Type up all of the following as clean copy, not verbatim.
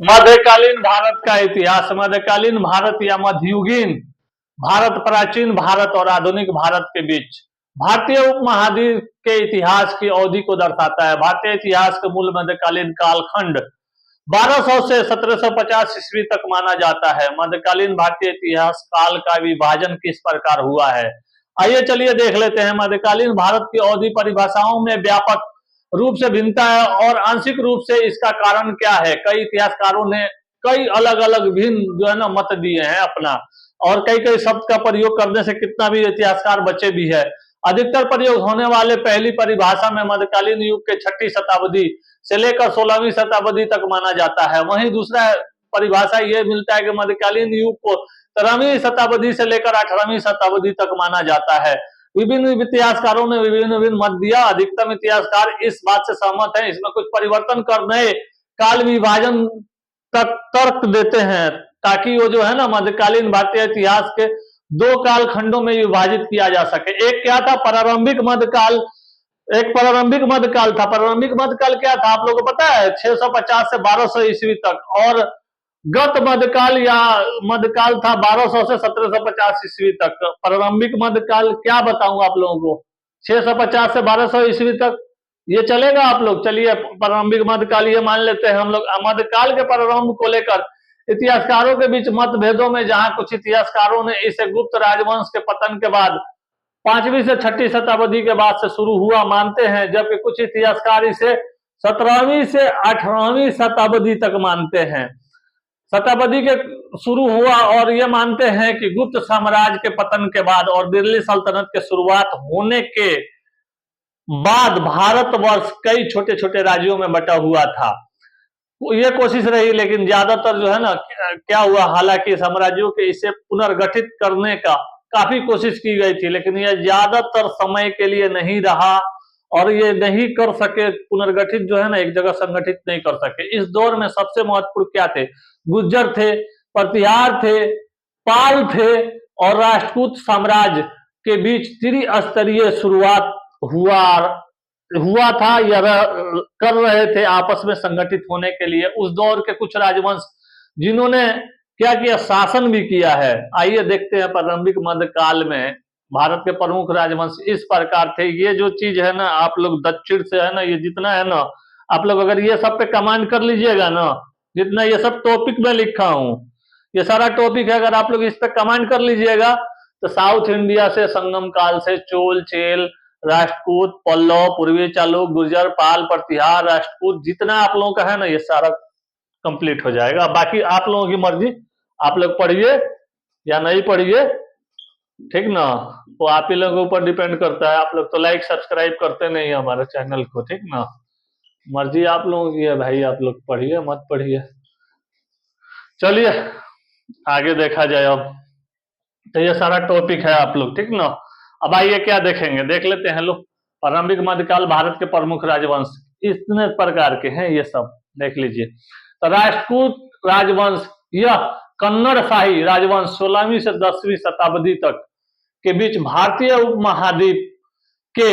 मध्यकालीन भारत का इतिहास। मध्यकालीन भारत या मध्ययुगीन भारत प्राचीन भारत और आधुनिक भारत के बीच भारतीय उपमहाद्वीप के इतिहास की अवधि को दर्शाता है। भारतीय इतिहास का मूल मध्यकालीन कालखंड 1200 से 1750 ईस्वी तक माना जाता है। मध्यकालीन भारतीय इतिहास काल का विभाजन किस प्रकार हुआ है, आइए चलिए देख लेते हैं। मध्यकालीन भारत की अवधि परिभाषाओं में व्यापक रूप से भिन्नता है और आंशिक रूप से इसका कारण क्या है। कई इतिहासकारों ने कई अलग अलग भिन्न जो है ना मत दिए हैं अपना, और कई कई शब्द का प्रयोग करने से कितना भी इतिहासकार बचे भी है। अधिकतर प्रयोग होने वाले पहली परिभाषा में मध्यकालीन युग के 6वीं शताब्दी से लेकर 16वीं शताब्दी तक माना जाता है। वहीं दूसरा परिभाषा यह मिलता है कि मध्यकालीन युग को 13वीं शताब्दी से लेकर 18वीं शताब्दी तक माना जाता है। विभिन्न इतिहासकारों ने विभिन्न विभिन्न मत दिया। अधिकतम इतिहासकार इस बात से सहमत हैं, इसमें कुछ परिवर्तन कर नए काल विभाजन तक तर्क देते हैं, ताकि वो जो है ना मध्यकालीन भारतीय इतिहास के दो कालखंडों में विभाजित किया जा सके। एक क्या था, प्रारंभिक मध्यकाल। एक प्रारंभिक मध्यकाल था। प्रारंभिक मध्यकाल क्या था आप लोगों को पता है, 650 से 1200 ईस्वी तक। और गत मध्यकाल या मध्यकाल था 1200 से 1750 ईस्वी तक। प्रारंभिक मध्यकाल क्या बताऊं आप लोगों को, 650 से 1200 ईस्वी तक ये चलेगा आप लोग। चलिए प्रारंभिक मध्यकाल ये मान लेते हैं हम लोग। मध्यकाल के प्रारंभ को लेकर इतिहासकारों के बीच मतभेदों में, जहां कुछ इतिहासकारों ने इसे गुप्त राजवंश के पतन के बाद 5वीं से 6वीं शताब्दी के बाद से शुरू हुआ मानते हैं, जबकि कुछ इतिहासकार इसे 17वीं से 18वीं शताब्दी तक मानते हैं। शताब्दी के शुरू हुआ और ये मानते हैं कि गुप्त साम्राज्य के पतन के बाद और दिल्ली सल्तनत के शुरुआत होने के बाद भारतवर्ष कई छोटे छोटे राज्यों में बटा हुआ था। ये कोशिश रही, लेकिन ज्यादातर जो है ना क्या हुआ, हालांकि साम्राज्यों के इसे पुनर्गठित करने का काफी कोशिश की गई थी, लेकिन यह ज्यादातर समय के लिए नहीं रहा और ये नहीं कर सके। पुनर्गठित जो है ना एक जगह संगठित नहीं कर सके। इस दौर में सबसे महत्वपूर्ण क्या थे, गुर्जर थे, प्रतिहार थे, पाल थे और राजपूत साम्राज्य के बीच त्रिस्तरीय शुरुआत हुआ था या कर रहे थे आपस में संगठित होने के लिए। उस दौर के कुछ राजवंश जिन्होंने क्या किया, शासन भी किया है। आइए देखते हैं प्रारंभिक मध्यकाल में भारत के प्रमुख राजवंश इस प्रकार थे। ये जो चीज है ना आप लोग दक्षिण से है ना, ये जितना है ना आप लोग अगर ये सब पे कमांड कर लीजिएगा ना, जितना ये सब टॉपिक में लिखा हूं ये सारा टॉपिक है, अगर आप लोग इस पे कमांड कर लीजिएगा तो साउथ इंडिया से संगम काल से चोल, चेल, राष्ट्रकूट, पल्लव, पूर्वी चालुक्य, गुर्जर, पाल, प्रतिहार, राष्ट्रकूट, जितना आप लोगों का है ना ये सारा कंप्लीट हो जाएगा। बाकी आप लोगों की मर्जी, आप लोग पढ़िए या नहीं पढ़िए, ठीक ना, वो आप ही लोगों के ऊपर डिपेंड करता है। आप लोग तो लाइक सब्सक्राइब करते नहीं है हमारे चैनल को, ठीक ना, मर्जी आप लोगों की है भाई, आप लोग पढ़िए मत पढ़िए। चलिए आगे देखा जाए। अब तो ये सारा टॉपिक है आप लोग, ठीक ना। अब आइए क्या देखेंगे, देख लेते हैं लोग। प्रारंभिक मध्यकाल भारत के प्रमुख राजवंश इतने प्रकार के हैं, ये सब देख लीजिए। तो राष्ट्रकूट राजवंश, यह कन्नड़ शाही राजवंश 16वीं से 10वीं शताब्दी तक के बीच भारतीय उपमहाद्वीप के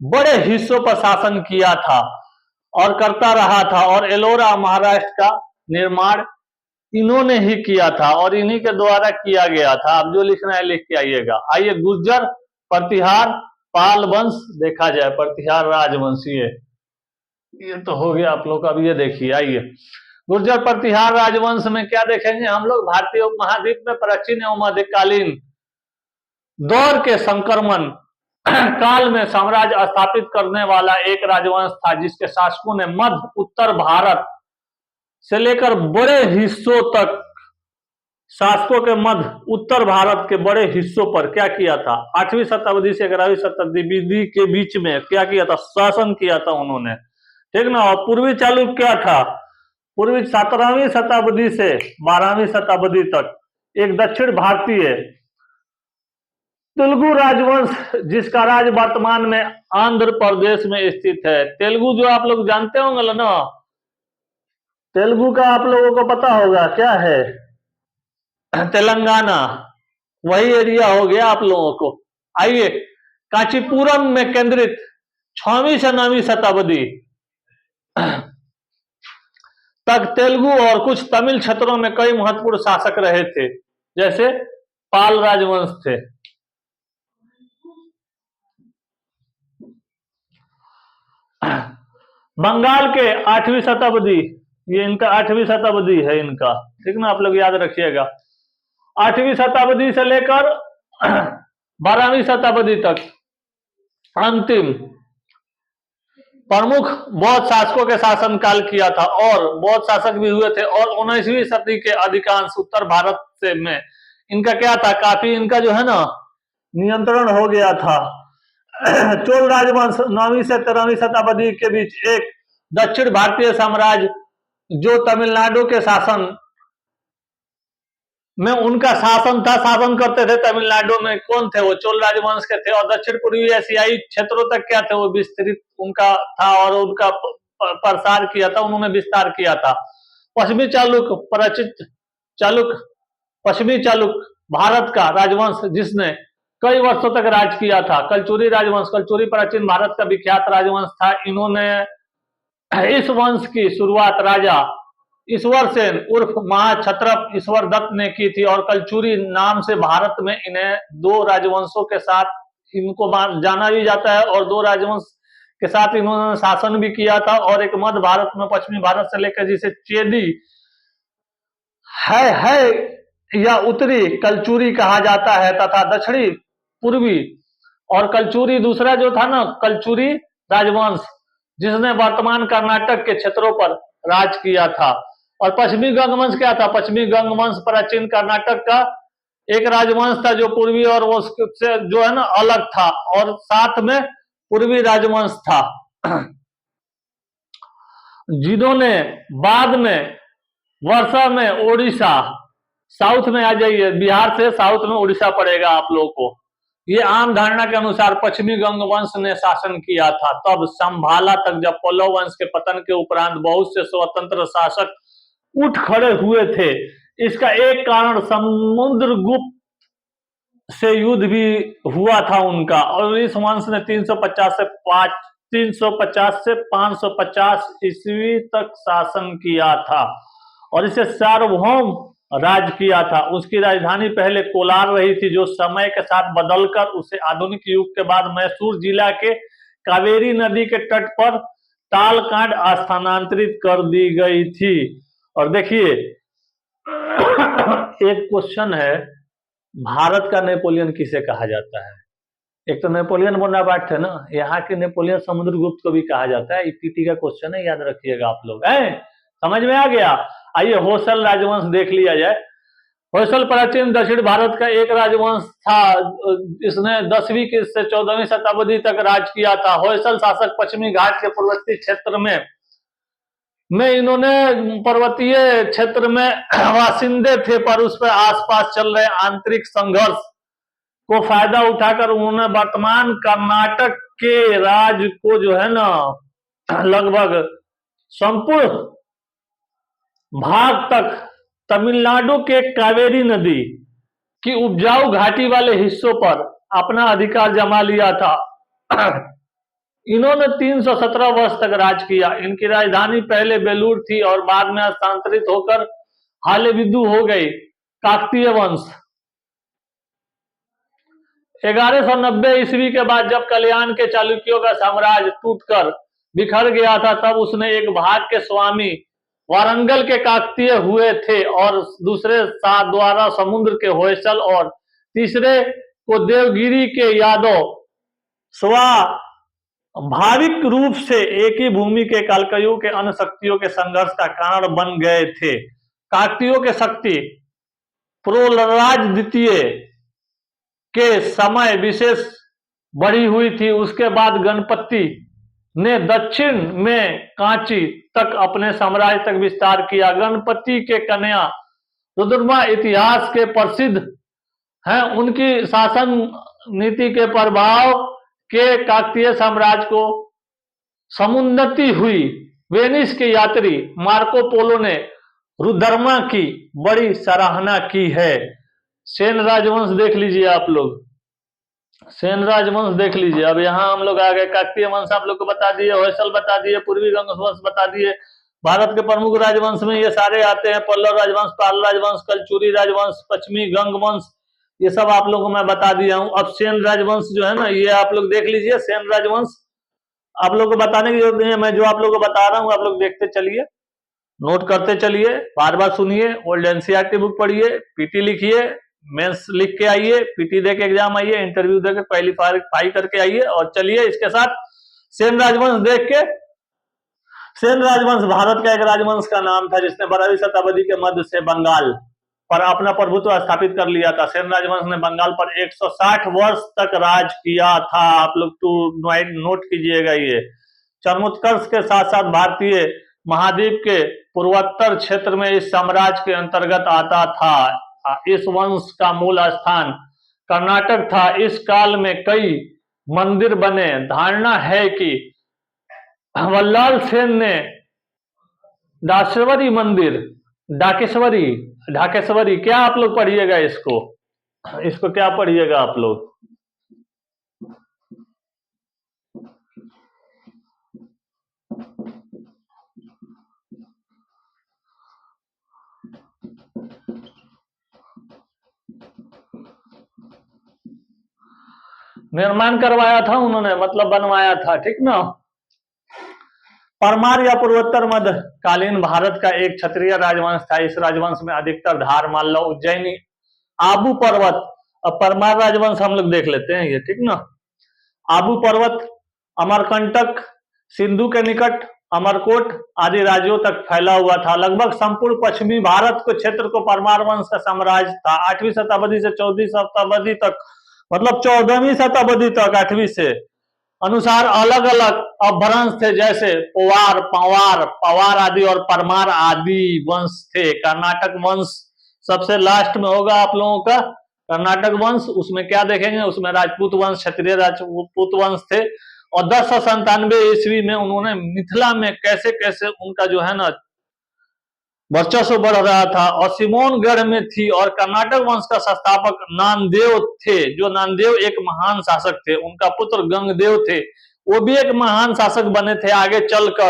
बड़े हिस्सों पर शासन किया था और करता रहा था, और एलोरा महाराष्ट्र का निर्माण इन्होंने ही किया था और इन्हीं के द्वारा किया गया था। आप जो लिखना है लिख के आइएगा। आइए गुर्जर, प्रतिहार, पाल वंश देखा जाए। प्रतिहार राजवंश ये तो हो गया आप लोग। अब ये देखिए, आइए गुर्जर प्रतिहार राजवंश में क्या देखेंगे हम लोग, भारतीय उपमहाद्वीप में प्राचीन एवं मध्यकालीन दौर के संक्रमण काल में साम्राज्य स्थापित करने वाला एक राजवंश था, जिसके शासकों ने मध्य उत्तर भारत से लेकर बड़े हिस्सों तक, शासकों के मध्य उत्तर भारत के बड़े हिस्सों पर क्या किया था, 8वीं शताब्दी से 11वीं शताब्दी के बीच में क्या किया था, शासन किया था उन्होंने, ठीक ना। और पूर्वी चालुक्य क्या था, पूर्वी 17वीं शताब्दी से 12वीं शताब्दी तक एक दक्षिण भारतीय तेलुगु राजवंश, जिसका राज वर्तमान में आंध्र प्रदेश में स्थित है। तेलुगु जो आप लोग जानते होंगे ना, तेलुगु का आप लोगों को पता होगा क्या है, तेलंगाना, वही एरिया हो गया आप लोगों को। आइए कांचीपुरम में केंद्रित 6वीं से 9वीं शताब्दी तक तेलुगु और कुछ तमिल क्षेत्रों में कई महत्वपूर्ण शासक रहे थे, जैसे पाल राजवंश थे। बंगाल के 8वीं शताब्दी, ये इनका 8वीं शताब्दी है इनका, ठीक ना, आप लोग याद रखिएगा। 8वीं शताब्दी से लेकर 12वीं शताब्दी तक अंतिम प्रमुख बौद्ध शासकों के शासन काल किया था, और बौद्ध शासक भी हुए थे। और 19वीं सदी के अधिकांश उत्तर भारत से में इनका क्या था, काफी इनका जो है ना नियंत्रण हो गया था। चोल राजवंश 9वीं से 13वीं शताब्दी के बीच एक दक्षिण भारतीय साम्राज्य जो तमिलनाडु के शासन में उनका शासन था, शासन करते थे तमिलनाडु में। कौन थे वो? चोल राजवंश के थे। और दक्षिण पूर्वी एशियाई क्षेत्रों तक क्या थे वो विस्तृत उनका था, और उनका प्रसार किया था, उन्होंने विस्तार किया था। पश्चिमी चालुक्य, परिचित चालुक्य, पश्चिमी चालुक्य भारत का राजवंश जिसने कई वर्षों तक राज किया था। कलचुरी राजवंश, कलचुरी प्राचीन भारत का विख्यात राजवंश था। इन्होंने इस वंश की शुरुआत राजा ईश्वर सेन उर्फ महाक्षत्रप ईश्वर दत्त ने की थी, और कलचुरी नाम से भारत में इन्हें दो राजवंशों के साथ इनको जाना भी जाता है, और दो राजवंश के साथ इन्होंने शासन भी किया था। और एक मध्य भारत में पश्चिमी भारत से लेकर जिसे चेदी है या उत्तरी कलचुरी कहा जाता है, तथा दक्षिणी पूर्वी और कलचुरी दूसरा जो था ना कलचुरी राजवंश जिसने वर्तमान कर्नाटक के क्षेत्रों पर राज किया था। और पश्चिमी गंगवंश क्या था? पश्चिमी गंगवंश प्राचीन कर्नाटक का एक राजवंश था जो पूर्वी और उससे जो है ना अलग था, और साथ में पूर्वी राजवंश था जिन्होंने बाद में वर्षा में ओडिशा, साउथ में आ जाइए, बिहार से साउथ में उड़ीसा पड़ेगा आप लोगों को। ये आम धारणा के अनुसार पश्चिमी गंगवंश ने शासन किया था। तब संभाला तक जब पल्लव वंश के पतन के उपरांत बहुत से स्वतंत्र शासक उठ खड़े हुए थे। इसका एक कारण समुद्रगुप्त से युद्ध भी हुआ था उनका, और इस वंश ने 350 से 550 ईस्वी तक शासन किया था, और इसे सार्वभौम राज किया था। उसकी राजधानी पहले कोलार रही थी, जो समय के साथ बदलकर उसे आधुनिक युग के बाद मैसूर जिला के कावेरी नदी के तट पर तालकांड स्थानांतरित कर दी गई थी। और देखिए एक क्वेश्चन है, भारत का नेपोलियन किसे कहा जाता है? एक तो नेपोलियन बोनापार्ट थे ना, यहाँ के नेपोलियन समुद्रगुप्त को भी कहा जाता है। ईपीटी का क्वेश्चन है, याद रखिएगा आप लोग। समझ में आ गया? आइए होयसल राजवंश देख लिया जाए। होयसल प्राचीन दक्षिण भारत का एक राजवंश था। इसने 10वीं से 14वीं शताब्दी तक राज किया था। होयसल शासक पश्चिमी घाट के पूर्ववर्ती क्षेत्र में इन्होंने पर्वतीय क्षेत्र में वासिंदे थे, पर उस पर आसपास चल रहे आंतरिक संघर्ष को फायदा उठाकर उन्होंने वर्तमान कर्नाटक के राज को जो है ना लगभग संपूर्ण भाग तक तमिलनाडु के कावेरी नदी की उपजाऊ घाटी वाले हिस्सों पर अपना अधिकार जमा लिया था। इन्होंने 317 वर्ष तक राज किया। इनकी राजधानी पहले बेलूर थी और बाद में स्थानांतरित होकर हालेबिदु हो गई। काकतीय वंश 1190 ईस्वी के बाद जब कल्याण के चालुक्यों का साम्राज्य टूटकर बिखर गया था, तब उसने एक भाग के स्वामी वारंगल के काकतीय हुए थे, और दूसरे द्वारा समुद्र के होयसल, और तीसरे को देवगिरी के यादव स्वाभाविक रूप से एक ही भूमि के कालकयुग के अन्य शक्तियों के संघर्ष का कारण बन गए थे। काकतीयों के शक्ति प्रहलाद द्वितीय के समय विशेष बढ़ी हुई थी। उसके बाद गणपति ने दक्षिण में कांची तक अपने साम्राज्य तक विस्तार किया। गणपति के कन्या रुद्रमा इतिहास के प्रसिद्ध हैं। उनकी शासन नीति के प्रभाव के काकतीय साम्राज्य को समुन्नति हुई। वेनिस के यात्री मार्को पोलो ने रुद्रमा की बड़ी सराहना की है। सेन राजवंश देख लीजिए आप लोग, सेन राजवंश देख लीजिए। अब यहाँ हम लोग आ गए काकतीय वंश आप लोग को बता दिए, होयसल बता दिए, पूर्वी गंग वंश बता दिए, भारत के प्रमुख राजवंश में ये सारे आते हैं, पल्लव राजवंश, पाल राजवंश, कलचुरी राजवंश, पश्चिमी गंग वंश, ये सब आप लोगों को मैं बता दिया हूं। अब सेन राजवंश जो है ना, ये आप लोग देख लीजिए। सेन राजवंश आप लोग को बताने की जरूरत नहीं है, मैं जो आप लोग को बता रहा हूं आप लोग देखते चलिए, नोट करते चलिए, बार बार सुनिए, ओल्ड एनसीईआरटी बुक पढ़िए, पीटी लिखिए, मेंस लिख के आइए, पीटी दे के एग्जाम आइए, इंटरव्यू दे के क्वालिफाई करके आइए। और चलिए इसके साथ सेन राजवंश देख के, सेन राजवंश भारत का एक राजवंश का नाम था जिसने 12वीं शताब्दी के मध्य से बंगाल पर अपना प्रभुत्व स्थापित कर लिया था। सेन राजवंश ने बंगाल पर 160 वर्ष तक राज किया था। आप लोग तो नोट कीजिएगा। ये चरमोत्कर्ष के साथ साथ भारतीय महाद्वीप के पूर्वोत्तर क्षेत्र में इस साम्राज्य के अंतर्गत आता था। इस वंश का मूल स्थान कर्नाटक था। इस काल में कई मंदिर बने। धारणा है कि वल्लाल सेन ने डाकेश्वरी मंदिर, ढाकेश्वरी क्या आप लोग पढ़िएगा इसको क्या पढ़िएगा आप लोग, निर्माण करवाया था उन्होंने, मतलब बनवाया था, ठीक ना। परमार या पूर्वोत्तर मध्य कालीन भारत का एक क्षत्रिय राजवंश था। इस राजवंश में अधिकतर धार, मालवा, उज्जैनी, आबू पर्वत। अब परमार राजवंश हम लोग देख लेते हैं ये, ठीक ना। आबू पर्वत, अमरकंटक, सिंधु के निकट अमरकोट आदि राज्यों तक फैला हुआ था। लगभग संपूर्ण पश्चिमी भारत को क्षेत्र को परमार वंश का साम्राज्य था। 8वीं शताब्दी से 14वीं शताब्दी तक, मतलब 14वीं शताब्दी तक 8वीं से अनुसार अलग अलग अपभ्रंश थे, जैसे पोवार, पंवार, पवार आदि और परमार आदि वंश थे। कर्नाटक वंश सबसे लास्ट में होगा आप लोगों का कर्नाटक वंश। उसमें क्या देखेंगे, उसमें राजपूत वंश, क्षत्रिय राजपूत वंश थे। और 1097 ईस्वी में उन्होंने मिथिला में कैसे कैसे उनका जो है ना वर्चस्व बढ़ रहा था और सिमोनगढ़ में थी। और कर्नाटक वंश का संस्थापक नामदेव थे, जो नामदेव एक महान शासक थे। उनका पुत्र गंगदेव थे, वो भी एक महान शासक बने थे आगे चलकर।